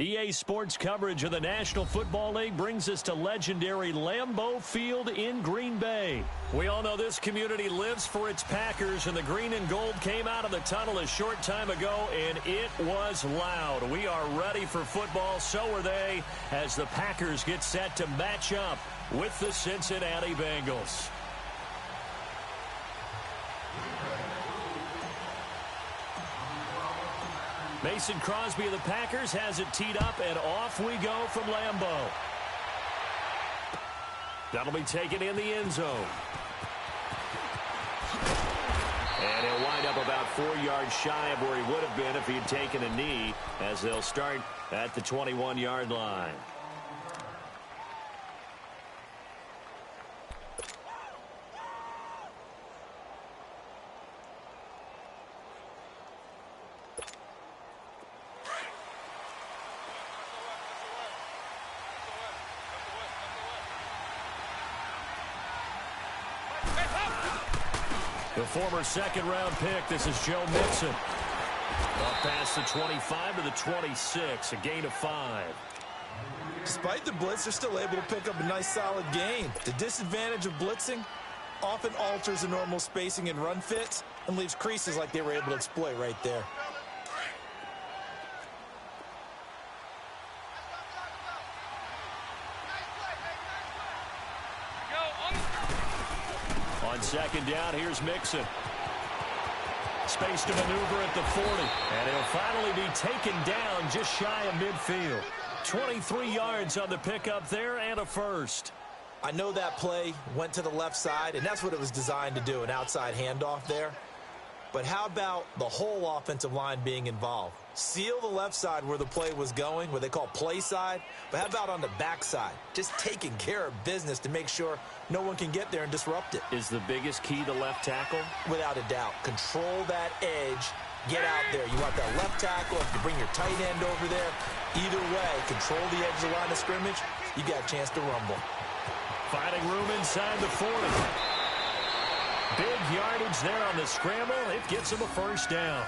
EA Sports coverage of the National Football League brings us to legendary Lambeau Field in Green Bay. We all know this community lives for its Packers, and the green and gold came out of the tunnel a short time ago, and it was loud. We are ready for football, so are they, as the Packers get set to match up with the Cincinnati Bengals. Mason Crosby of the Packers has it teed up, and off we go from Lambeau. That'll be taken in the end zone. And he'll wind up about 4 yards shy of where he would have been if he had taken a knee, as they'll start at the 21-yard line. The former second-round pick, this is Joe Mixon. Up past the 25 to the 26, a gain of 5. Despite the blitz, they're still able to pick up a nice solid gain. The disadvantage of blitzing often alters the normal spacing and run fits and leaves creases like they were able to exploit right there. On second down, here's Mixon. Space to maneuver at the 40. And he'll finally be taken down just shy of midfield. 23 yards on the pickup there and a first. I know that play went to the left side, and that's what it was designed to do, an outside handoff there. But how about the whole offensive line being involved? Seal the left side where the play was going, what they call play side. But how about on the back side? Just taking care of business to make sure no one can get there and disrupt it. Is the biggest key the left tackle? Without a doubt. Control that edge. Get out there. You want that left tackle. If you bring your tight end over there, either way, control the edge of the line of scrimmage. You got a chance to rumble. Finding room inside the 40. Big yardage there on the scramble. It gets him a first down.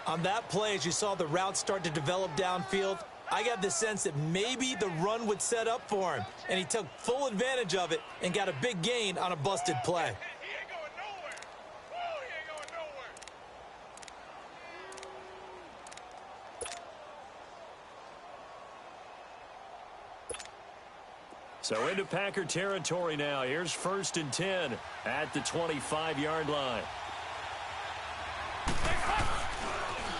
On that play, as you saw the route start to develop downfield, I got the sense that maybe the run would set up for him, and he took full advantage of it and got a big gain on a busted play. So into Packer territory now. Here's 1st and 10 at the 25-yard line.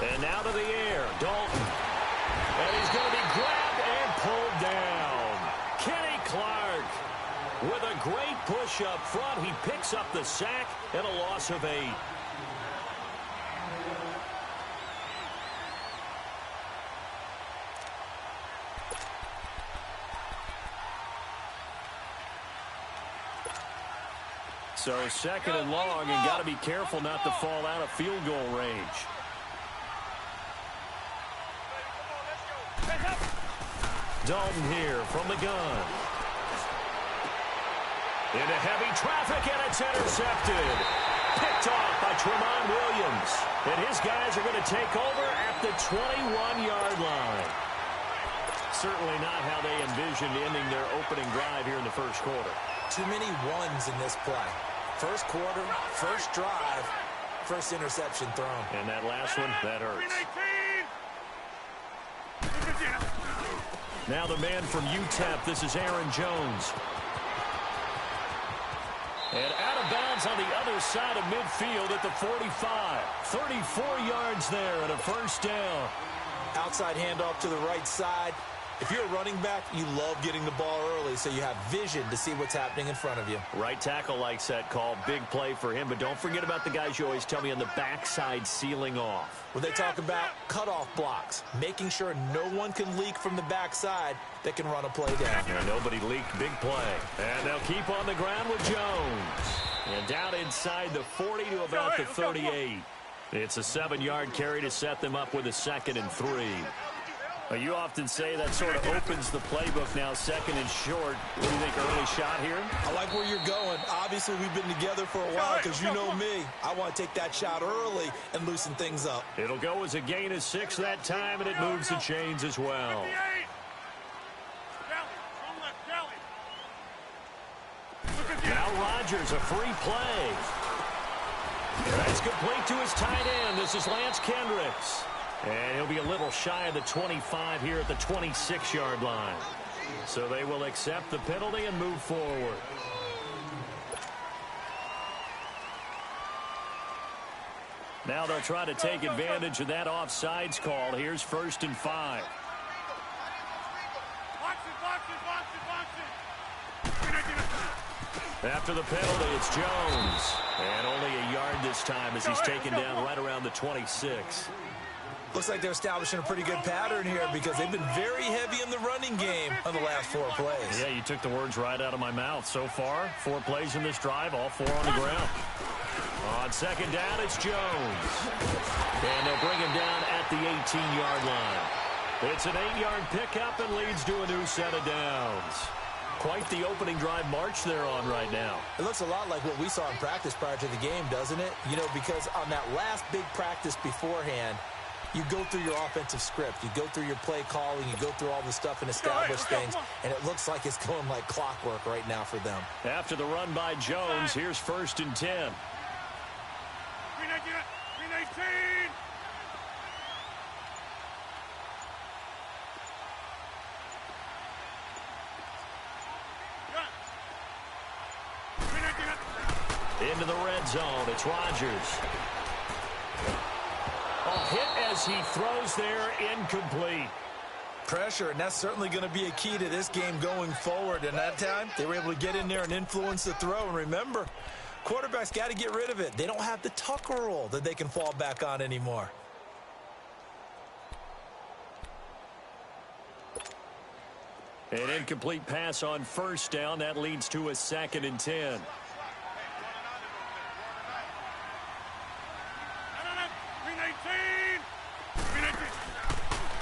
And now to the air, Dalton. And he's going to be grabbed and pulled down. Kenny Clark with a great push up front. He picks up the sack and a loss of 8. So 2nd and long, and got to be careful not to fall out of field goal range. Dalton here from the gun. Into heavy traffic, and it's intercepted. Picked off by Tramon Williams. And his guys are going to take over at the 21-yard line. Certainly not how they envisioned ending their opening drive here in the first quarter. Too many ones in this play. First quarter, first drive, first interception thrown. And that last one, that hurts. Now the man from UTEP, this is Aaron Jones. And out of bounds on the other side of midfield at the 45. 34 yards there and a first down. Outside handoff to the right side. If you're a running back, you love getting the ball early so you have vision to see what's happening in front of you. Right tackle likes that call. Big play for him. But don't forget about the guys you always tell me on the backside sealing off. Well, they talk about cutoff blocks, making sure no one can leak from the backside that can run a play down. And nobody leaked. Big play. And they'll keep on the ground with Jones. And down inside the 40 to about the 38. It's a 7-yard carry to set them up with a 2nd and 3. Well, you often say that sort of opens the playbook now, second and short. What do you think, early shot here? I like where you're going. Obviously, we've been together for a while because you know me. I want to take that shot early and loosen things up. It'll go as a gain of 6 that time, and it moves the chains as well. Now Rodgers, a free play. That's complete to his tight end. This is Lance Kendricks. And he'll be a little shy of the 25 here at the 26-yard line. So they will accept the penalty and move forward. Now they'll try to take advantage of that offsides call. Here's 1st and 5. After the penalty, it's Jones. And only a yard this time as he's taken down right around the 26. Looks like they're establishing a pretty good pattern here because they've been very heavy in the running game on the last 4 plays. Yeah, you took the words right out of my mouth. So far, 4 plays in this drive, all 4 on the ground. On 2nd down, it's Jones. And they'll bring him down at the 18-yard line. It's an 8-yard pickup and leads to a new set of downs. Quite the opening drive march they're on right now. It looks a lot like what we saw in practice prior to the game, doesn't it? You know, because on that last big practice beforehand, you go through your offensive script. You go through your play calling. You go through all the stuff and establish things. And it looks like it's going like clockwork right now for them. After the run by Jones, here's 1st and 10. Into the red zone. It's Rodgers. A hit as he throws there, incomplete. Pressure, and that's certainly going to be a key to this game going forward. And that time, they were able to get in there and influence the throw. And remember, quarterbacks got to get rid of it. They don't have the Tucker rule that they can fall back on anymore. An incomplete pass on 1st down. That leads to a 2nd and 10.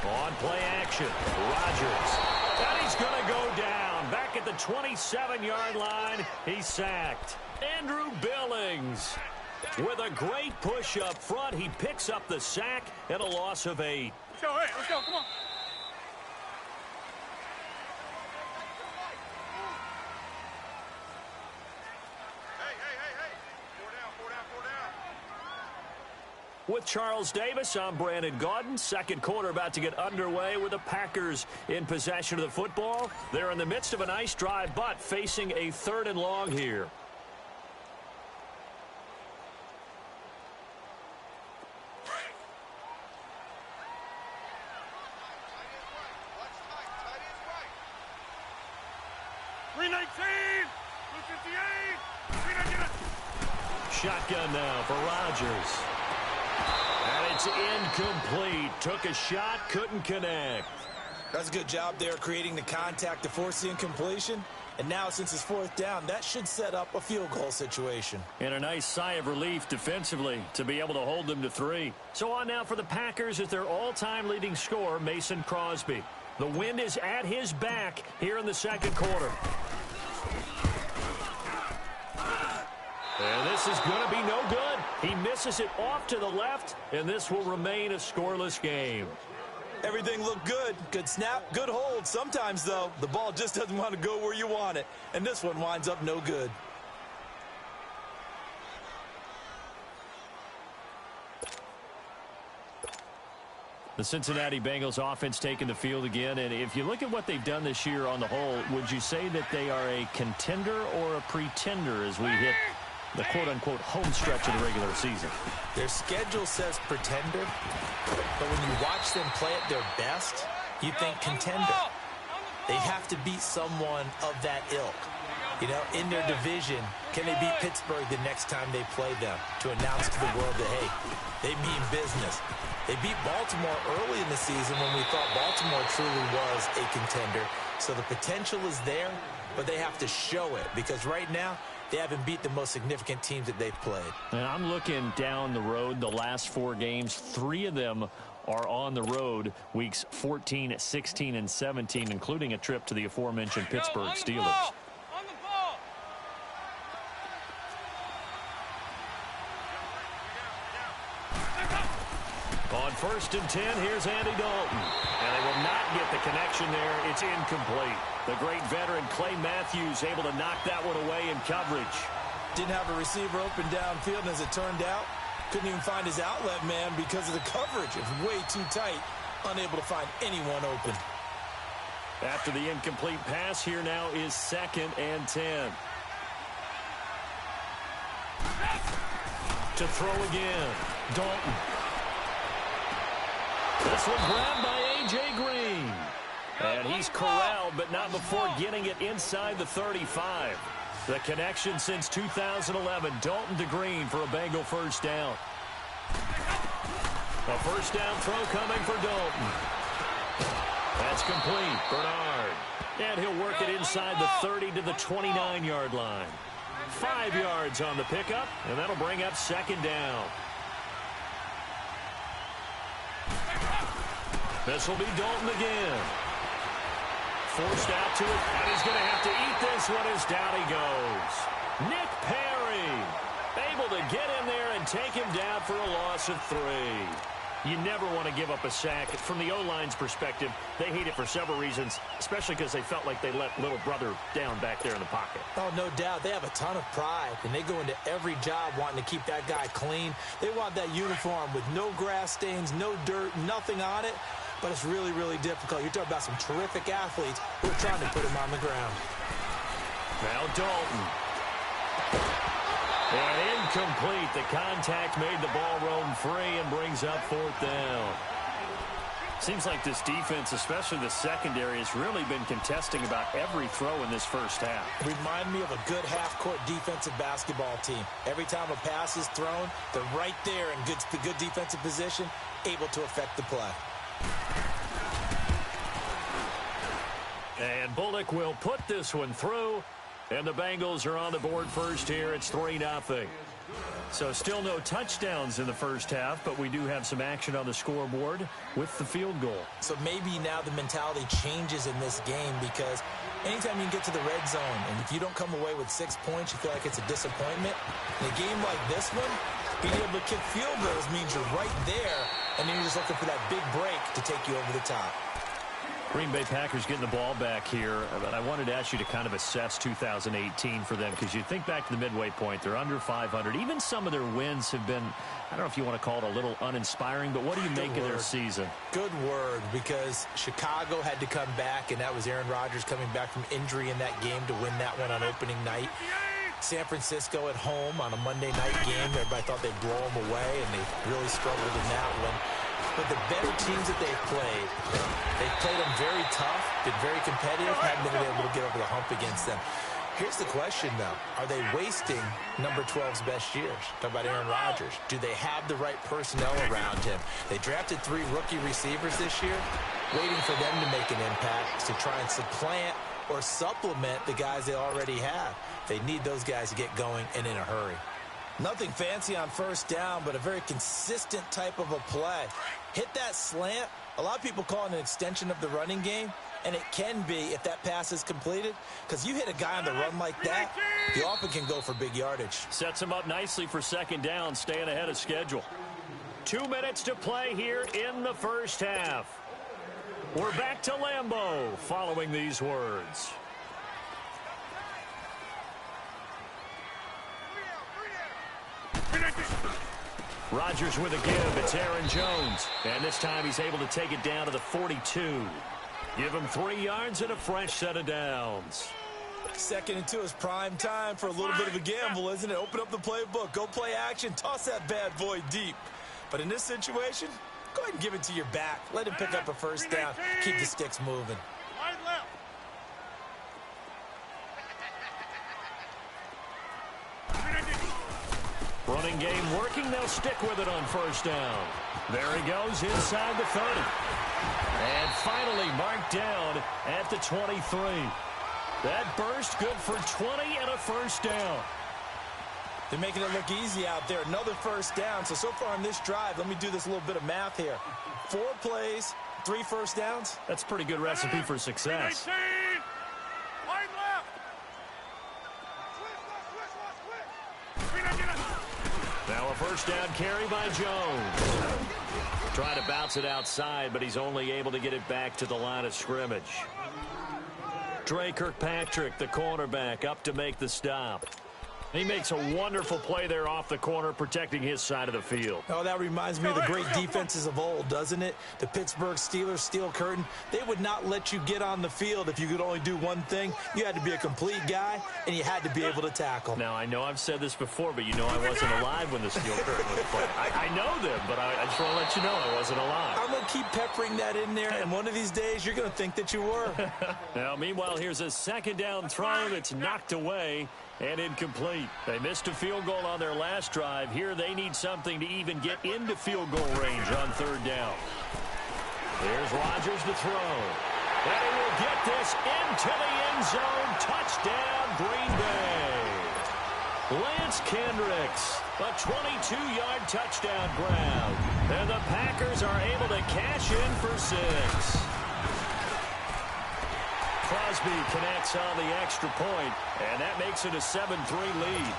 On play action, Rodgers. And he's going to go down. Back at the 27-yard line, he's sacked. Andrew Billings with a great push up front. He picks up the sack and a loss of 8. Let's go, hey, let's go, come on. With Charles Davis, I'm Brandon Gaudin. 2nd quarter about to get underway with the Packers in possession of the football. They're in the midst of a nice drive, but facing a 3rd and long here. Shotgun now for Rodgers. And it's incomplete. Took a shot, couldn't connect. That's a good job there creating the contact to force the incompletion. And now, since it's 4th down, that should set up a field goal situation. And a nice sigh of relief defensively to be able to hold them to 3. So on now for the Packers is their all-time leading scorer, Mason Crosby. The wind is at his back here in the 2nd quarter. And this is going to be no good. He misses it off to the left, and this will remain a scoreless game. Everything looked good. Good snap, good hold. Sometimes, though, the ball just doesn't want to go where you want it. And this one winds up no good. The Cincinnati Bengals offense taking the field again. And if you look at what they've done this year on the whole, would you say that they are a contender or a pretender as we hit the quote-unquote home stretch of the regular season? Their schedule says pretender, but when you watch them play at their best, you think contender. They have to beat someone of that ilk. You know, in their division, can they beat Pittsburgh the next time they play them to announce to the world that, hey, they mean business? They beat Baltimore early in the season when we thought Baltimore truly was a contender. So the potential is there, but they have to show it because right now, they haven't beat the most significant teams that they've played. And I'm looking down the road, the last 4 games, 3 of them are on the road weeks 14, 16, and 17, including a trip to the aforementioned Pittsburgh Steelers. On 1st and 10, here's Andy Dalton. And they will not get the connection there. It's incomplete. The great veteran Clay Matthews able to knock that one away in coverage. Didn't have a receiver open downfield, and as it turned out, couldn't even find his outlet man because of the coverage. It was way too tight, unable to find anyone open. After the incomplete pass, here now is 2nd and 10. To throw again, Dalton. This one grabbed by A.J. Green. And he's corralled, but not before getting it inside the 35. The connection since 2011, Dalton to Green for a Bengal first down. A first down throw coming for Dalton. That's complete. Bernard. And he'll work it inside the 30 to the 29-yard line. 5 yards on the pickup, and that'll bring up 2nd down. This will be Dalton again. Forced out to it, and he's going to have to eat this one as down he goes. Nick Perry able to get in there and take him down for a loss of 3. You never want to give up a sack. From the O-line's perspective, they hate it for several reasons, especially because they felt like they let little brother down back there in the pocket. Oh, no doubt. They have a ton of pride, and they go into every job wanting to keep that guy clean. They want that uniform with no grass stains, no dirt, nothing on it. But it's really, really difficult. You're talking about some terrific athletes who are trying to put him on the ground. Now Dalton. And incomplete. The contact made the ball roam free and brings up 4th down. Seems like this defense, especially the secondary, has really been contesting about every throw in this first half. Remind me of a good half-court defensive basketball team. Every time a pass is thrown, they're right there in good defensive position, able to affect the play. And Bullock will put this one through, and the Bengals are on the board first here. It's 3-0. So still no touchdowns in the first half, but we do have some action on the scoreboard with the field goal. So maybe now the mentality changes in this game, because anytime you can get to the red zone, and if you don't come away with 6 points, you feel like it's a disappointment. In a game like this one, being able to kick field goals means you're right there, and then you're just looking for that big break to take you over the top. Green Bay Packers getting the ball back here, but I wanted to ask you to kind of assess 2018 for them, because you think back to the midway point, they're under 500. Even some of their wins have been, I don't know if you want to call it a little uninspiring, but what do you make of their season? Good word, because Chicago had to come back, and that was Aaron Rodgers coming back from injury in that game to win that one on opening night. San Francisco at home on a Monday night game. Everybody thought they'd blow them away, and they really struggled in that one. But the better teams that they've played them very tough, been very competitive, haven't been able to get over the hump against them. Here's the question, though. Are they wasting number 12's best years? Talk about Aaron Rodgers. Do they have the right personnel around him? They drafted 3 rookie receivers this year, waiting for them to make an impact to try and supplant or supplement the guys they already have. They need those guys to get going and in a hurry. Nothing fancy on first down, but a very consistent type of a play. Hit that slant. A lot of people call it an extension of the running game, and it can be if that pass is completed, because you hit a guy on the run like that, you often can go for big yardage. Sets him up nicely for 2nd down, staying ahead of schedule. 2 minutes to play here in the first half. We're back to Lambeau following these words. Rodgers with a give. It's Aaron Jones. And this time he's able to take it down to the 42. Give him 3 yards and a fresh set of downs. 2nd and 2 is prime time for a little bit of a gamble, isn't it? Open up the playbook. Go play action. Toss that bad boy deep. But in this situation, go ahead and give it to your back. Let him pick up a first down. Keep the sticks moving. Running game working. They'll stick with it on first down. There he goes inside the 30. And finally marked down at the 23. That burst good for 20 and a first down. They're making it look easy out there. Another first down. So far on this drive, let me do this little bit of math here. 4 plays, 3 first downs. That's a pretty good recipe for success. Now a first down carry by Jones. Trying to bounce it outside, but he's only able to get it back to the line of scrimmage. Dre Kirkpatrick, the cornerback, up to make the stop. He makes a wonderful play there off the corner, protecting his side of the field. Oh, that reminds me of the great defenses of old, doesn't it? The Pittsburgh Steelers, Steel Curtain, they would not let you get on the field if you could only do one thing. You had to be a complete guy, and you had to be able to tackle. Now, I know I've said this before, but you know I wasn't alive when the Steel Curtain was played. I know them, but I just want to let you know I wasn't alive. I'm going to keep peppering that in there, and one of these days you're going to think that you were. Now, meanwhile, here's a second down throw that's knocked away and incomplete. They missed a field goal on their last drive. Here they need something to even get into field goal range on third down. Here's Rodgers to throw. And he will get this into the end zone. Touchdown, Green Bay. Lance Kendricks, a 22-yard touchdown grab. And the Packers are able to cash in for 6. Crosby connects on the extra point, and that makes it a 7-3 lead.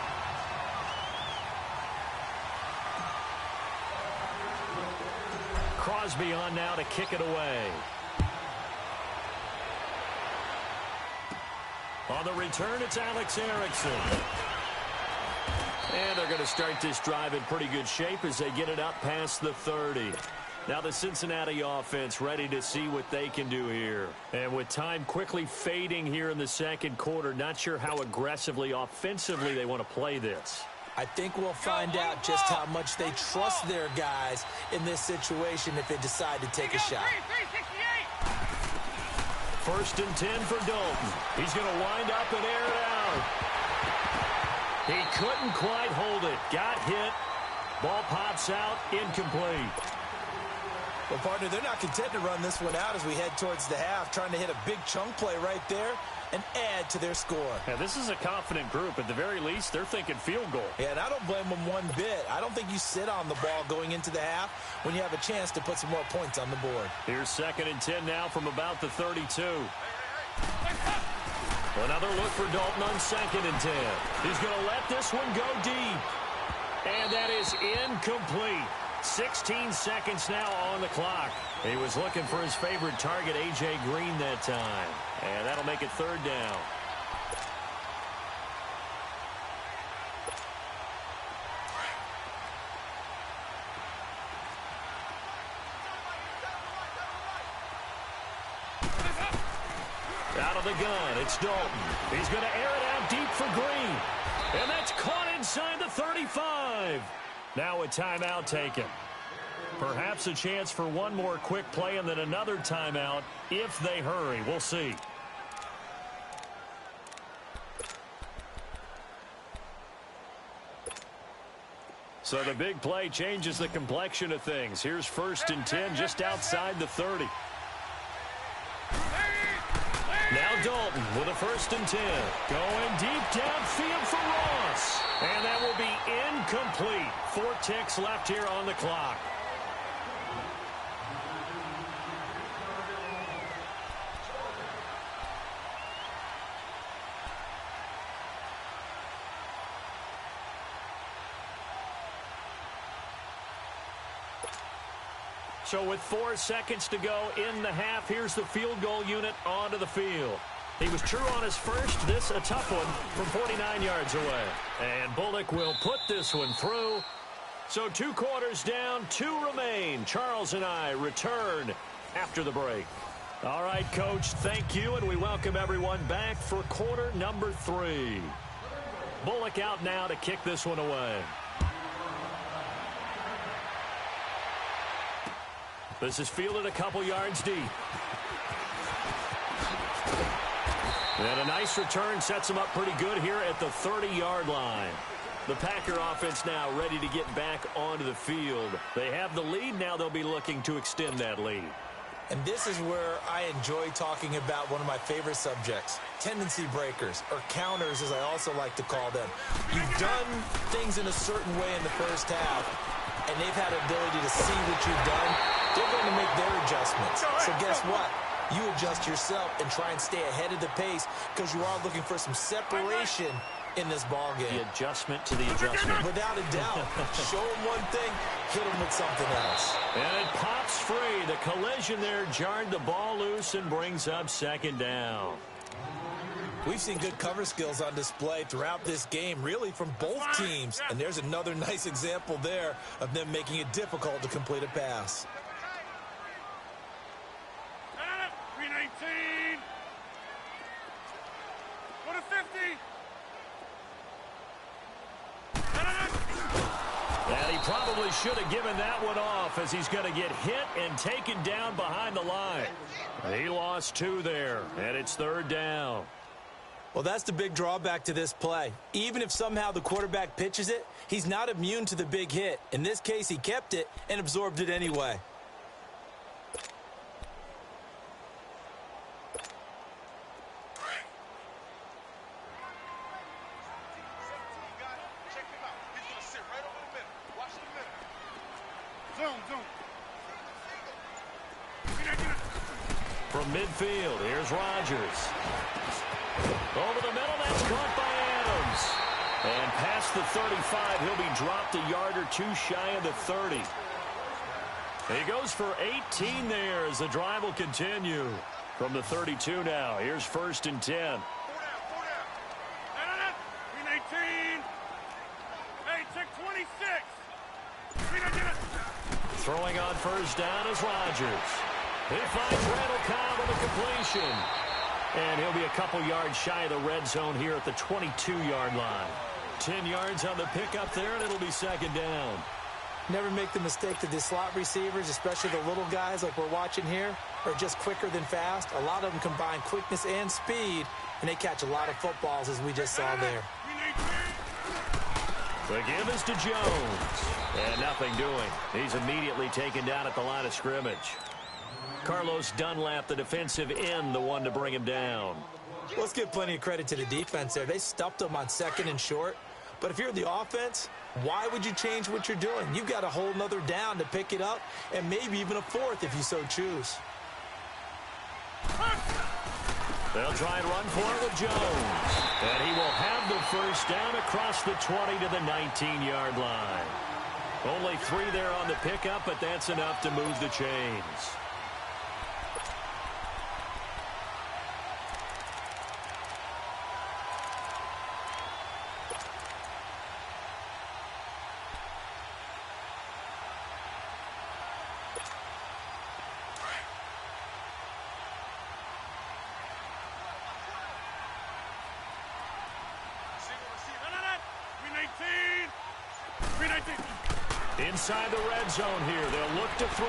Crosby on now to kick it away. On the return, it's Alex Erickson. And they're going to start this drive in pretty good shape as they get it up past the 30. Now the Cincinnati offense ready to see what they can do here. And with time quickly fading here in the second quarter, not sure how aggressively, offensively they want to play this. I think we'll find out just how much they trust their guys in this situation if they decide to take a shot. First and 10 for Dalton. He's going to wind up and air it out. He couldn't quite hold it. Got hit. Ball pops out. Incomplete. Well, partner, they're not content to run this one out as we head towards the half, trying to hit a big chunk play right there and add to their score. Yeah, this is a confident group. At the very least, they're thinking field goal. Yeah, and I don't blame them one bit. I don't think you sit on the ball going into the half when you have a chance to put some more points on the board. Here's second and 10 now from about the 32. Another look for Dalton on second and 10. He's going to let this one go deep. And that is incomplete. 16 seconds now on the clock. He was looking for his favorite target, A.J. Green, that time. And that'll make it third down. Out of the gun, it's Dalton. He's going to air it out deep for Green. And that's caught inside the 35. Now a timeout taken. Perhaps a chance for one more quick play and then another timeout if they hurry. We'll see. So the big play changes the complexion of things. Here's first and 10 just outside the 30. Now Dalton with a first and 10. Going deep downfield for Ross. And that will be incomplete. 4 ticks left here on the clock. So with 4 seconds to go in the half, here's the field goal unit onto the field. He was true on his first. This a tough one from 49 yards away. And Bullock will put this one through. So 2 quarters down, 2 remain. Charles and I return after the break. All right, Coach, thank you, and we welcome everyone back for quarter number 3. Bullock out now to kick this one away. This is fielded a couple yards deep. And a nice return sets them up pretty good here at the 30-yard line. The Packer offense now ready to get back onto the field. They have the lead. Now they'll be looking to extend that lead. And this is where I enjoy talking about one of my favorite subjects, tendency breakers, or counters as I also like to call them. You've done things in a certain way in the first half, and they've had an ability to see what you've done they're going to make their adjustments. So guess what? You adjust yourself and try and stay ahead of the pace because you are looking for some separation in this ball game. The adjustment to the adjustment. Without a doubt. Show them one thing, hit them with something else. And it pops free. The collision there jarred the ball loose and brings up second down. We've seen good cover skills on display throughout this game, really from both teams. And there's another nice example there of them making it difficult to complete a pass. 319. Go to 50. And he probably should have given that one off as he's going to get hit and taken down behind the line. He lost 2 there, and it's third down. Well, that's the big drawback to this play. Even if somehow the quarterback pitches it, he's not immune to the big hit. In this case, he kept it and absorbed it anyway. From midfield, here's Rodgers. Over the middle, that's caught by Adams. And past the 35, he'll be dropped a yard or 2 shy of the 30. He goes for 18 there as the drive will continue. From the 32 now, here's 1st and 10. 319. Hey, check 26. 319. Throwing on first down is Rodgers. He finds Randall Cobb on the completion. And he'll be a couple yards shy of the red zone here at the 22-yard line. 10 yards on the pickup there, and it'll be second down. Never make the mistake that the slot receivers, especially the little guys like we're watching here, are just quicker than fast. A lot of them combine quickness and speed, and they catch a lot of footballs, as we just saw there. The give is to Jones. And nothing doing. He's immediately taken down at the line of scrimmage. Carlos Dunlap, the defensive end, the one to bring him down. Let's give plenty of credit to the defense there. They stuffed him on 2nd and short. But if you're the offense, why would you change what you're doing? You've got a whole nother down to pick it up, and maybe even a 4th if you so choose. They'll try and run for it with Jones. And he will have the first down across the 20 to the 19-yard line. Only 3 there on the pickup, but that's enough to move the chains. Inside the red zone here. They'll look to throw.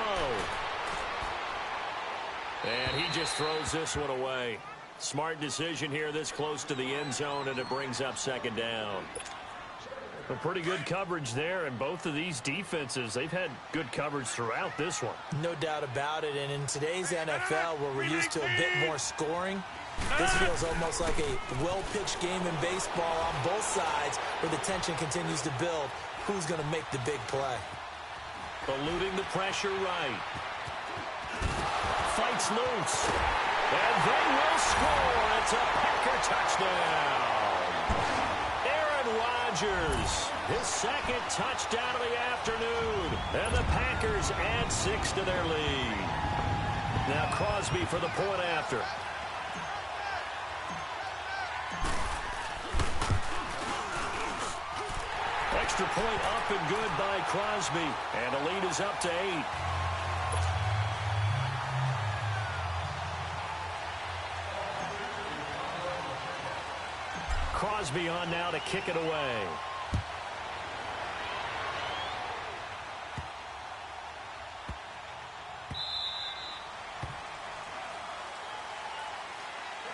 And he just throws this one away. Smart decision here this close to the end zone, and it brings up second down. A pretty good coverage there, and both of these defenses, they've had good coverage throughout this one. No doubt about it, and in today's NFL, where we're used to a bit more scoring, this feels almost like a well-pitched game in baseball on both sides where the tension continues to build. Who's going to make the big play? Eluding the pressure right. Fights loose. And they will score. It's a Packer touchdown. Aaron Rodgers, his 2nd touchdown of the afternoon. And the Packers add 6 to their lead. Now Crosby for the point after. Extra point up and good by Crosby. And the lead is up to 8. Crosby on now to kick it away.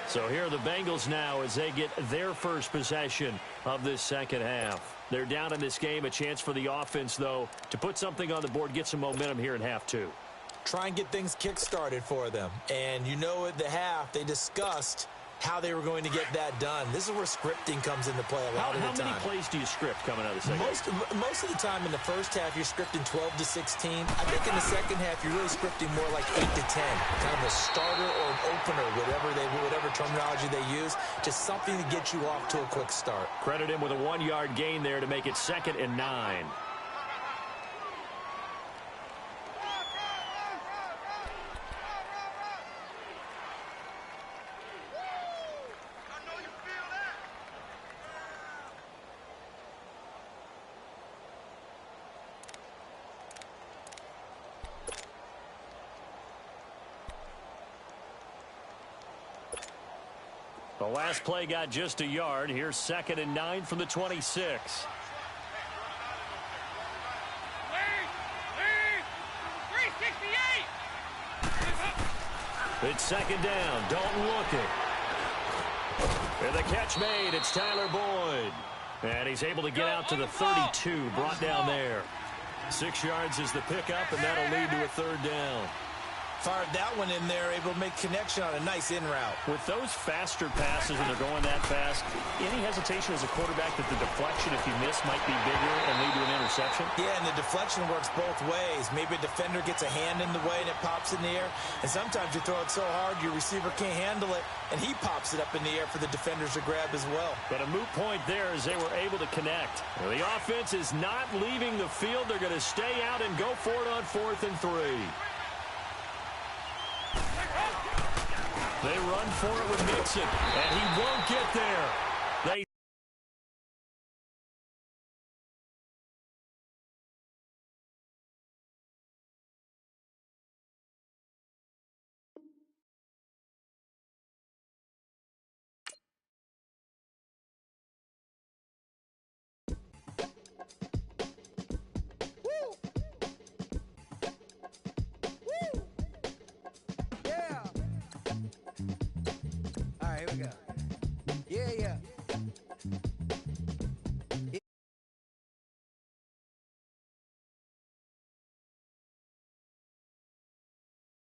So here are the Bengals now as they get their first possession of this second half. They're down in this game. A chance for the offense, though, to put something on the board, get some momentum here in half 2. Try and get things kick-started for them. And you know at the half, they discussed how they were going to get that done. This is where scripting comes into play a lot of the time. How many plays do you script coming out of the second? Most of the time in the first half, you're scripting 12 to 16. I think in the second half, you're really scripting more like 8 to 10. Kind of a starter or an opener, whatever terminology they use. Just something to get you off to a quick start. Credit him with a 1-yard gain there to make it 2nd and 9. The last play got just a yard. Here's 2nd and 9 from the 26. It's 2nd down. Dalton looking. And the catch made. It's Tyler Boyd. And he's able to get out to the 32. Brought down there. 6 yards is the pickup, and that'll lead to a 3rd down. Fired that one in there, able to make connection on a nice in route. With those faster passes and they're going that fast, any hesitation as a quarterback that the deflection, if you miss, might be bigger and lead to an interception? Yeah, and the deflection works both ways. Maybe a defender gets a hand in the way and it pops in the air. And sometimes you throw it so hard your receiver can't handle it, and he pops it up in the air for the defenders to grab as well. But a moot point there as they were able to connect. Well, the offense is not leaving the field. They're going to stay out and go for it on 4th and 3. They run for it with Mixon, and he won't get there. They All right, here we go. Yeah, yeah.